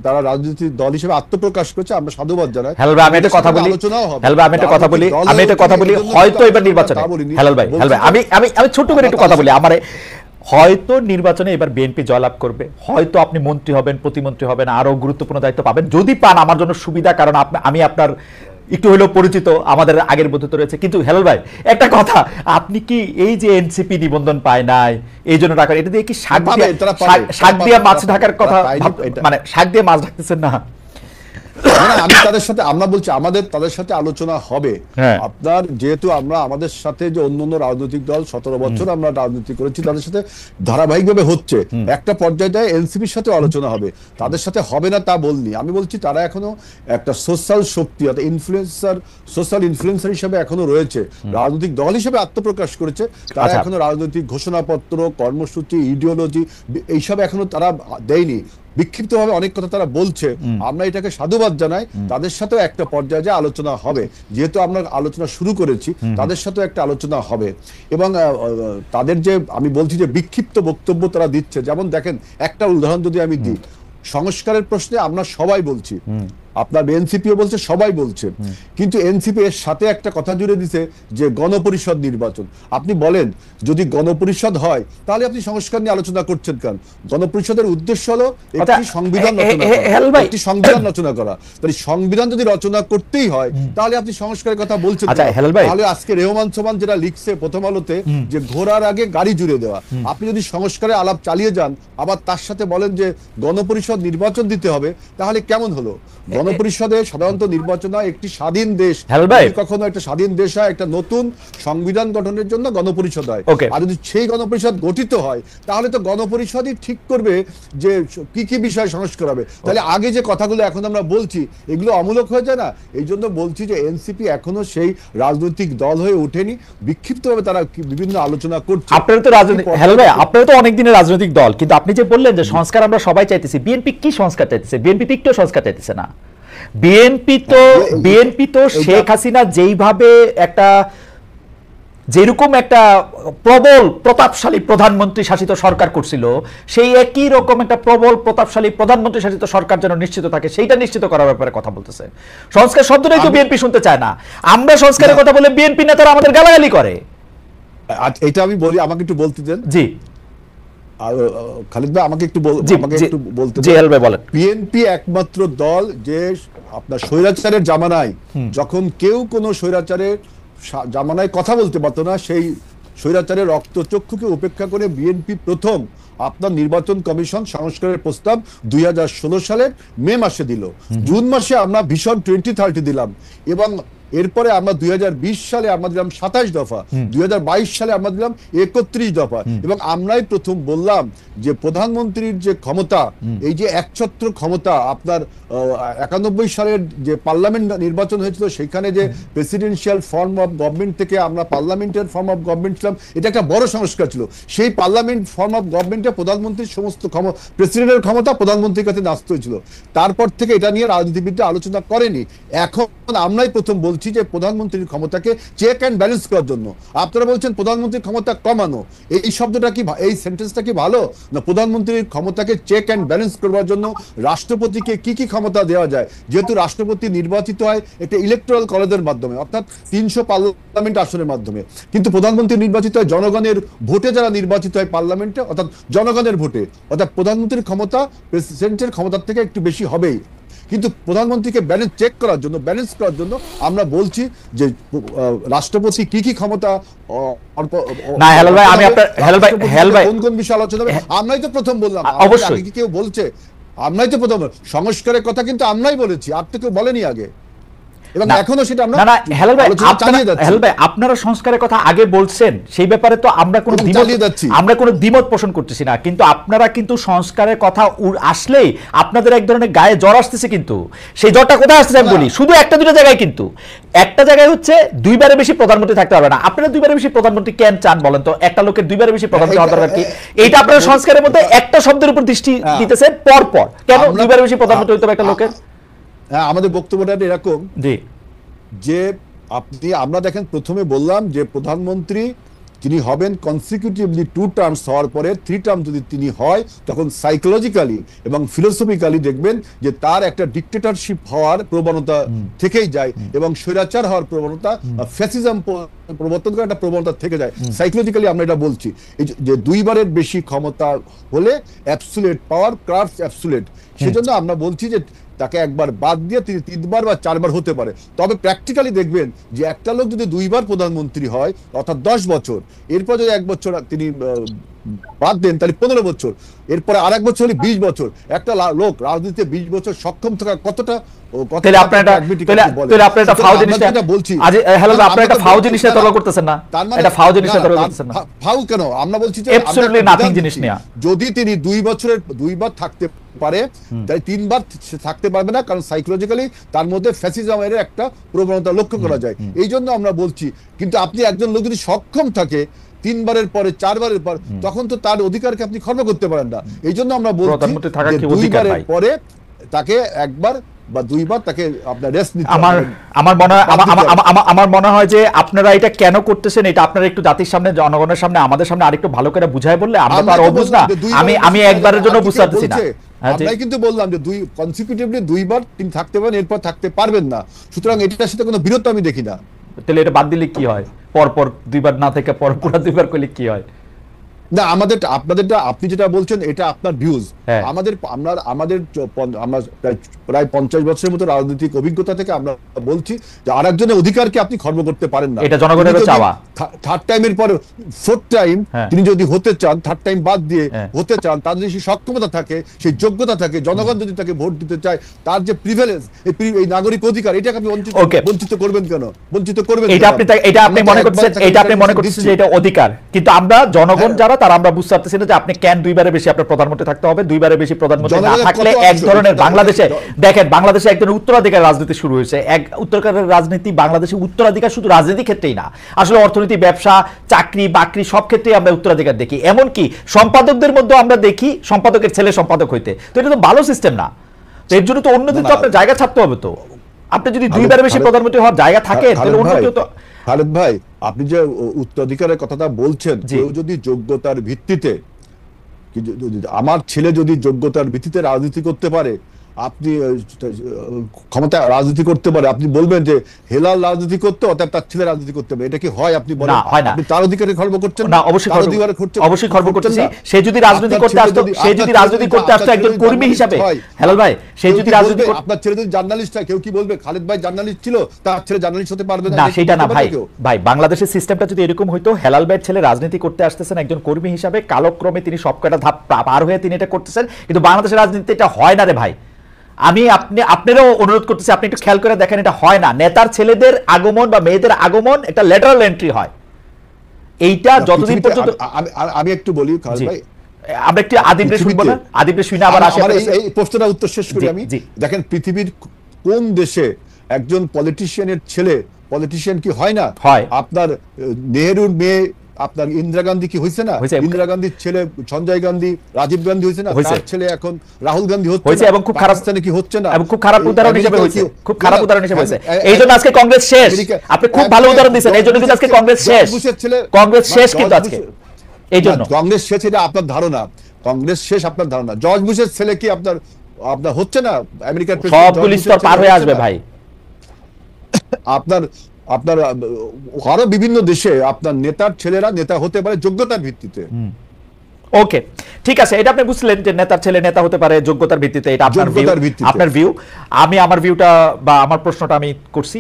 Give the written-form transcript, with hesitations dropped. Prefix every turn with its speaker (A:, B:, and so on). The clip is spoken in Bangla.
A: তারা রাজনৈতিক দল হিসেবে আত্মপ্রকাশ করেছে, আমরা সাধুবাদ জানাই।
B: হেলাল ভাই আমি একটা কথা বলি, হেলাল ভাই আমি একটা কথা বলি, হয়তো এবার নির্বাচনে হেলাল ভাই আমি ছোট্ট করে একটু কথা বলি, আমার হয়তো নির্বাচনে এবার বিএনপি জয়লাভ করবে, হয়তো আপনি মন্ত্রী হবেন, প্রতিমন্ত্রী হবেন, আরো গুরুত্বপূর্ণ দায়িত্ব পাবেন, যদি পান আমার জন্য সুবিধা, কারণ আমি আপনার একটু হলেও পরিচিত, আমাদের আগের বন্ধুত্ব রয়েছে। কিন্তু হেলাল ভাই একটা কথা, আপনি কি এই যে এনসিপি নিবন্ধন পায় নাই এই জন্য টাকা, এটা দিয়ে কি শাক দিয়ে মাছ ঢাকার কথা, মানে শাক দিয়ে মাছ ঢাকতেছেন না?
A: আমি তাদের সাথে, আমরা বলছি আমাদের তাদের সাথে আলোচনা হবে। আপনার যেহেতু আমরা আমাদের সাথে যে অন্য রাজনৈতিক দল 17 বছর আমরা রাজনীতি করেছি, তাদের সাথে ধারাবাহিকভাবে হচ্ছে, একটা পর্যায়ে এনসিপির সাথে আলোচনা হবে, তাদের সাথে হবে না তা বলনি। আমি বলছি তারা এখনো একটা সোশ্যাল শক্তি, সোশ্যাল ইনফ্লুয়েন্সার হিসেবে এখনো রয়েছে, রাজনৈতিক দল হিসেবে আত্মপ্রকাশ করেছে। তারা এখনো রাজনৈতিক ঘোষণাপত্র, কর্মসূচি, ইডিওলজি এইসব এখনো তারা দেয়নি। বিক্ষিপ্তভাবে অনেক কথা তারা বলছে, আমরা এটাকে সাধুবাদ জানাই। তাদের সাথেও একটা পর্যায়ে আলোচনা হবে, যেহেতু আমরা আলোচনা শুরু করেছি, তাদের সাথেও একটা আলোচনা হবে। এবং তাদের যে আমি বলছি যে বিক্ষিপ্ত বক্তব্য তারা দিচ্ছে, যেমন দেখেন একটা উদাহরণ যদি আমি দিই, সংস্কারের প্রশ্নে আমরা সবাই বলছি, আপনার এনসিপিও বলছে, সবাই বলছে, কিন্তু এনসিপি এর সাথে একটা কথা জুড়ে দিছে যে গণপরিষদ নির্বাচন। আপনি বলেন যদি গণপরিষদ হয় তাহলে আপনি সংস্কার নিয়ে আলোচনা করছেন কেন? গণপরিষদের উদ্দেশ্য হলো একটি সংবিধান রচনা করা, একটি সংবিধান রচনা করা। তাহলে সংবিধান যদি রচনা করতেই হয় তাহলে আপনি সংস্কারের কথা বলছেন। তাহলে আজকে রেহমান সোমান যেটা লিখছে প্রথম আলোতে, যে ঘোড়ার আগে গাড়ি জুড়ে দেওয়া, আপনি যদি সংস্কারের আলাপ চালিয়ে যান আবার তার সাথে বলেন যে গণপরিষদ নির্বাচন দিতে হবে, তাহলে কেমন হলো? গণপরিষদে সাধারণত নির্বাচন হয় একটি স্বাধীন দেশ, কখনো একটা স্বাধীন দেশ হয়, একটা নতুন সংবিধান গঠনের জন্য গণপরিষদ হয়। আর যদি সেই গণপরিষদ গঠিত হয় তাহলে তো গণপরিষদই ঠিক করবে যে কি কি বিষয় সংস্কার হবে। তাহলে আগে যে কথাগুলো এখন আমরা বলছি এগুলো অমূলক হয়ে যায় না? এই জন্য বলছি যে এনসিপি এখনো সেই রাজনৈতিক দল হয়ে ওঠেনি, বিক্ষিপ্তভাবে তারা বিভিন্ন আলোচনা করছে।
B: আপনারা তো রাজনৈতিক, হেলাল ভাই আপনারা তো অনেকদিনের রাজনৈতিক দল, কিন্তু আপনি যে বললেন যে সংস্কার আমরা সবাই চাইতেছি, বিএনপি কি সংস্কার চাইতেছে? বিএনপি তো একটু সংস্কার চাইতেছে না। বিএনপি তো শেখ হাসিনা যেইভাবে একটা, যেরকম একটা প্রবল প্রতাপশালী প্রধানমন্ত্রী শাসিত সরকার করছিল, সেই একই রকম একটা প্রবল প্রতাপশালী প্রধানমন্ত্রী শাসিত সরকার যেন নিশ্চিত থাকে, সেইটা নিশ্চিত করার ব্যাপারে কথা বলতেছে। সংস্কার শব্দটাই তো বিএনপি শুনতে চায় না। আমরা সংস্কারের কথা বলে বিএনপি নেতারা আমাদের গালাগালি করে।
A: এটা আমি বলি, আমাকে একটু বলতে দেন।
B: জি
A: খালিদ ভাই আমাকে একটু বলতে
B: বলেন।
A: বিএনপি একমাত্র দল যে আপনার স্বৈরাচারের জামানায়, যখন কেউ কোনো স্বৈরাচারের জামানায় কথা বলতে পারতো না, সেই স্বৈরাচারের রক্তচক্ষুকে উপেক্ষা করে বিএনপি প্রথম আপনার নির্বাচন কমিশন সংস্কারের প্রস্তাব 2016 সালের মে মাসে দিল। জুন মাসে আমরা ভিশন 2030 দিলাম, এবং এরপরে আমরা 2020 সালে আমরা দিলাম 27 দফা, 2022 সালে আমরা দিলাম 31 দফা। এবং আমরাই প্রথম বললাম যে প্রধানমন্ত্রীর যে ক্ষমতা, এই যে একছত্র ক্ষমতা, আপনার 91 সালের যে পার্লামেন্ট নির্বাচন হয়েছিল সেখানে যে প্রেসিডেন্সিয়াল ফর্ম অফ গভর্নমেন্ট থেকে আমরা পার্লামেন্টের ফর্ম অফ গভর্নমেন্ট ছিলাম, এটা একটা বড় সংস্কার ছিল। সেই পার্লামেন্ট ফর্ম অফ গভর্নমেন্টে প্রধানমন্ত্রীর সমস্ত প্রেসিডেন্টের ক্ষমতা প্রধানমন্ত্রীর কাছে ন্যস্ত হয়েছিল। তারপর থেকে এটা নিয়ে রাজনীতিবিদরা আলোচনা করেনি। এখন আমরাই প্রথম বলছি যে প্রধানমন্ত্রীর ক্ষমতাকে চেক অ্যান্ড ব্যালেন্স করার জন্য। আপনারা বলছেন প্রধানমন্ত্রীর ক্ষমতা কমানো, এই শব্দটা কি, এই সেন্টেন্সটা কি ভালো না? প্রধানমন্ত্রীর ক্ষমতাকে চেক অ্যান্ড ব্যালেন্স করবার জন্য রাষ্ট্রপতিকে কি কি ক্ষমতা দেওয়া যায়, যেহেতু রাষ্ট্রপতি নির্বাচিত হয় একটা ইলেকট্রাল কলেজের মাধ্যমে, অর্থাৎ 300 পার্লামেন্ট আসনের মাধ্যমে, কিন্তু প্রধানমন্ত্রী নির্বাচিত হয় জনগণের ভোটে, যারা নির্বাচিত হয় পার্লামেন্টে, অর্থাৎ জনগণের ভোটে। অর্থাৎ প্রধানমন্ত্রীর ক্ষমতা প্রেসিডেন্টের ক্ষমতার থেকে একটু বেশি হবেই, কিন্তু প্রধানমন্ত্রীকে ব্যালেন্স চেক করার জন্য, ব্যালেন্স করার জন্য আমরা বলছি যে রাষ্ট্রপতি কি কি ক্ষমতা,
B: না হেলাল ভাই আমি আপনার, হেলাল ভাই
A: কোন কোন বিষয় আলোচনা হবে, আমরাই তো প্রথম বললাম। অবশ্যই কি কেউ বলছে? আমরাই তো প্রথম সংস্কারের কথা কিন্তু আমরাই বলেছি, আর তো কেউ বলেনি আগে। এবং এখনো সেটা আমরা না
B: হেলাল ভাই আপনারা সংস্কারের কথা আগে বলছেন, সেই ব্যাপারে তো আমরা কোনো দ্বিমত পোষণ করতেছি না, কিন্তু আপনারা কিন্তু সংস্কারের কথা আসলেই আপনাদের এক ধরনের গায়ে জ্বর আসতেছে। কিন্তু সেই জ্বরটা কোথায় আসতেছে আমি বলি, শুধু একটা দুটো জায়গায়, কিন্তু একটা জায়গায় হচ্ছে দুইবারের বেশি প্রধানমন্ত্রী থাকতে পারবে না। আপনারা দুইবারের বেশি প্রধানমন্ত্রী কেন চান বলেন তো? একটা লোকের দুইবারের বেশি প্রধানমন্ত্রী হওয়ার দরকার কি? এইটা আপনারা সংস্কারের মধ্যে একটা শব্দের উপর দৃষ্টি দিতেছেন পর পর, কেন দুইবারের বেশি প্রধানমন্ত্রী হতে হবে একটা লোকের?
A: হ্যাঁ, আমাদের বক্তব্যটা এরকম যে আপনি, আমরা দেখেন প্রথমে বললাম যে প্রধানমন্ত্রী তিনি হবেন কনসিকিউটিভলি 2 টার্মস হওয়ার পরে 3 টার্ম যদি তিনি হয়, তখন সাইকোলজিক্যালি এবং ফিলোসফিক্যালি দেখবেন যে তার একটা ডিক্টেটরশিপ হওয়ার প্রবণতা থেকেই যায় এবং স্বৈরাচার হওয়ার প্রবণতা, ফ্যাসিজম প্রবর্তন করার একটা প্রবণতা থেকে যায়। সাইকোলজিক্যালি আমরা এটা বলছি, এই যে 2 বারের বেশি ক্ষমতা হলে অ্যাবসুলেট পাওয়ার ক্রাফটস অ্যাবসুলেট, সেজন্য আমরা বলছি যে তাকে একবার বাদ দিয়ে তিনি 3 বার বা 4 বার হতে পারে। তবে প্র্যাকটিক্যালি দেখবেন যে একটা লোক যদি 2 বার প্রধানমন্ত্রী হয়, অর্থাৎ 10 বছর, এরপর যদি 1 বছর তিনি বাদ দেন তাহলে 15 বছর, এরপরে আর 1 বছর হলে 20 বছর। একটা লোক রাজনীতিতে 20 বছর সক্ষম থাকা কতটা যদি তিনি 2 বছরের 2 বার থাকতে পারে, তাই 3 বার থাকতে পারবে না, কারণ সাইকোলজিক্যালি তার মধ্যে ফ্যাসিজমের একটা প্রবণতা লক্ষ্য করা যায়। এই জন্য আমরা বলছি, কিন্তু আপনি একজন লোক যদি সক্ষম থাকে 3 বারের পরে 4 বারের পর, তখন তো তার অধিকারকে আপনি খর্ব করতে পারেন না। এই জন্য আমরা বলছি 2 বারের পরে তাকে 1 বার বা 2 বার তাকে আপনার রেস্ট নিতে হবে।
B: আমার মনে হয় যে আপনারা এটা কেন করতেছেন, এটা আপনারা একটু জাতির সামনে, জনগণের সামনে, আমাদের সামনে আরেকটু ভালো করে বুঝায় বললে আমরা তো আর অবুঝ না। আমি একবারের জন্য বুঝতে পারছি না।
A: আমরাই কিন্তু বললাম যে 2 কনসিকিউটিভলি 2 বার তিনি থাকতে পারেন, এরপর থাকতে পারবেন না। সুতরাং এটার সাথে কোনো বিরোধ আমি দেখি না।
B: তাহলে এটা বাদ দিলে কি হয়? পরপর 2 বার না থেকে পরপর 2 বার করলে কি হয়?
A: না, আপনাদেরটা আপনি যেটা বলছেন এটা আপনার ভিউজ। আমাদের প্রায় 50 বছরের মতো রাজনৈতিক অভিজ্ঞতা থেকে আমরা বলছি যে আরেকজনের অধিকারকে আপনি খর্ব করতে পারেন না।
B: এটা জনগণের চাওয়া।
A: 3rd টাইমের পরে 4th টাইম তিনি যদি হতে চান, 3rd টাইম বাদ দিয়ে হতে চান, তার যদি সেই সক্ষমতা থাকে, সেই যোগ্যতা থাকে, জনগণ যদি তাকে ভোট দিতে চায়, তার যে প্রিভিলেজ, এই নাগরিক অধিকার, এটাকে আপনি বঞ্চিত করবেন কেন? বঞ্চিত করবেন।
B: এটা আপনি মনে করছেন যে এটা অধিকার, কিন্তু আমরা জনগণ যারা তারা আমরা বুঝতে পারতেছি না যে আপনি কেন 2 বারের বেশি আপনার প্রধানমন্ত্রী থাকতে হবে। 2 বারের বেশি প্রধানমন্ত্রী না থাকলে এক ধরনের বাংলাদেশে দেখেন, বাংলাদেশে এক ধরনের উত্তরাধিকার রাজনীতি শুরু হয়েছে। উত্তরাধিকার রাজনীতি বাংলাদেশে উত্তরাধিকার শুধু রাজনীতি ক্ষেত্রেই না, আসলে অর্থনীতি, ব্যবসা, চাকরি বাকরি সব ক্ষেত্রেই আমরা উত্তরাধিকার দেখি। এমনকি সম্পাদকদের মধ্যে আমরা দেখি সম্পাদকের ছেলে সম্পাদক হইতে। তো এটা তো ভালো সিস্টেম না। তো এর জন্য তো উন্নতি তো আপনার জায়গা ছাড়তে হবে। তো আপনি যদি 2 বারের বেশি প্রধানমন্ত্রী হওয়ার জায়গা থাকে, তাহলে উন্নতি তো।
A: খালেদ ভাই, আপনি যে উত্তরাধিকারের কথাটা বলছেন, কেউ যদি যোগ্যতার ভিত্তিতে, আমার ছেলে যদি যোগ্যতার ভিত্তিতে রাজনীতি করতে পারে, আপনি ক্ষমতা রাজনীতি করতে পারে, আপনি বলবেন যে হেলাল রাজনীতি করতে, অর্থাৎ তার ছেলে রাজনীতি করতে পারে। এটা কি হয়? আপনি বলেন আপনি তার অধিকারে খর্ব করছেন না?
B: অবশ্যই খর্ব করতেছি। সে যদি রাজনীতি করতে আসতো একজন কর্মী হিসাবে, হেলাল ভাই, সে যদি রাজনীতি,
A: আপনার ছেলে যদি জার্নালিস্ট হয়, কেউ কি বলবে খালেদ ভাই জার্নালিস্ট ছিল, তার ছেলে জার্নালিস্ট হতে পারবে না?
B: সেটা না ভাই, বাংলাদেশের সিস্টেমটা যদি এরকম হইতো, হেলাল ভাইয়ের ছেলে রাজনীতি করতে আসতেছেন একজন কর্মী হিসাবে, কালক্রমে তিনি সবকটা ধাপ পার হয়ে তিনি এটা করতেছেন, কিন্তু বাংলাদেশের রাজনীতিতে এটা হয় না রে ভাই। আমি আপনারও অনুরোধ করতেছি, আপনি একটু খেয়াল করে দেখেন, এটা হয় না। নেতার ছেলেদের আগমন বা মেয়েদের আগমন একটা ল্যাটারাল এন্ট্রি হয়। এইটা যতদিন পর্যন্ত,
A: আমি একটু বলি ভাই,
B: আমরা একটু আদিবরে শুনবো না? আদিবরে শুনে আবার আসে।
A: এই প্রশ্নটা উত্তর শেষ করি আমি। দেখেন, পৃথিবীর কোন দেশে একজন পলিটিশিয়ানের ছেলে পলিটিশিয়ান কি হয় না? আপনার নেহেরুর মেয়ে আপনার ইন্দিরা গান্ধী কি হয়েছে না? ইন্দিরা গান্ধীর ছেলে সঞ্জয় গান্ধী, রাজীব গান্ধী হয়েছে না? তার ছেলে এখন রাহুল গান্ধী হচ্ছে, এবং খুব খারাপ স্থানে কি হচ্ছে না?
B: এবং খুব খারাপ উদাহরণ হিসেবে হয়েছে, খুব খারাপ উদাহরণ হিসেবে হয়েছে। এইজন্য আজকে কংগ্রেস শেষ। আপনি খুব ভালো উদাহরণ দিয়েছেন, এইজন্য কিন্তু আজকে কংগ্রেস শেষ। কংগ্রেস শেষ কিন্তু আজকে এইজন্য।
A: কংগ্রেস শেষ এটা আপনার ধারণা, কংগ্রেস শেষ আপনার ধারণা। জর্জ বুশের ছেলে কি আপনার হচ্ছে না? আমেরিকার
B: সবগুলি স্তর পার হয়ে আসবে ভাই।
A: আপনার আরো বিভিন্ন দেশে আপনার নেতার ছেলেরা নেতা হতে পারে যোগ্যতার ভিত্তিতে।
B: ওকে, ঠিক আছে, এটা আপনি বুঝলেন যে নেতার ছেলে নেতা হতে পারে যোগ্যতার ভিত্তিতে। এটা আপনার ভিউ। আমি আমার ভিউটা বা আমার প্রশ্নটা আমি করছি।